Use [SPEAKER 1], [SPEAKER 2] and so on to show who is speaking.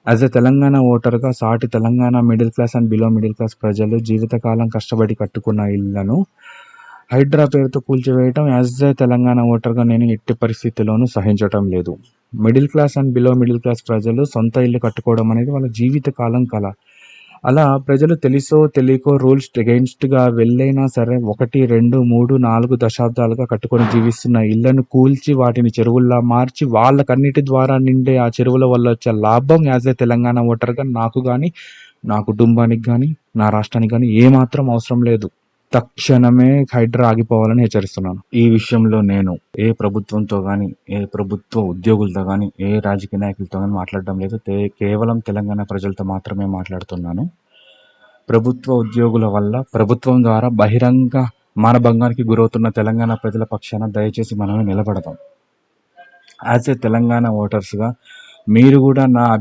[SPEAKER 1] As a Telangana ఓటర్గా సాటి Telangana middle class and below middle class ప్రజలు జీవితకాలం కష్టపడి కట్టుకున్న ఇళ్లను హైడ్రా పేరుతో కూల్చివేయటం యాజ్ ఎ తెలంగాణ ఓటర్గా నేను ఎట్టి పరిస్థితుల్లోనూ సహించటం లేదు. Middle class and below middle class ప్రజలు సొంత ఇల్లు కట్టుకోవడం అనేది వాళ్ళ జీవితకాలం కల. అలా ప్రజలు తెలుసో తెలియకో రూల్స్ అగెయిన్స్ట్గా వెళ్ళైనా సరే 1, 2, 3, 4 దశాబ్దాలుగా కట్టుకొని జీవిస్తున్న ఇళ్లను కూల్చి వాటిని చెరువుల్లా మార్చి వాళ్ళకన్నిటి ద్వారా నిండే ఆ చెరువుల వల్ల వచ్చే లాభం యాజ్ ఏ తెలంగాణ ఓటర్గా నాకు కానీ, నా కుటుంబానికి కానీ, నా రాష్ట్రానికి కానీ ఏమాత్రం అవసరం లేదు. తక్షణమే హైడ్రా ఆగిపోవాలని హెచ్చరిస్తున్నాను. ఈ విషయంలో నేను ఏ ప్రభుత్వంతో కానీ, ఏ ప్రభుత్వ ఉద్యోగులతో కానీ, ఏ రాజకీయ నాయకులతో కానీ మాట్లాడడం లేదు. కేవలం తెలంగాణ ప్రజలతో మాత్రమే మాట్లాడుతున్నాను. ప్రభుత్వ ఉద్యోగుల వల్ల ప్రభుత్వం ద్వారా బహిరంగ మానభంగానికి గురవుతున్న తెలంగాణ ప్రజల పక్షాన దయచేసి మనమే నిలబడదాం. యాజ్ ఏ తెలంగాణ ఓటర్స్గా మీరు కూడా నా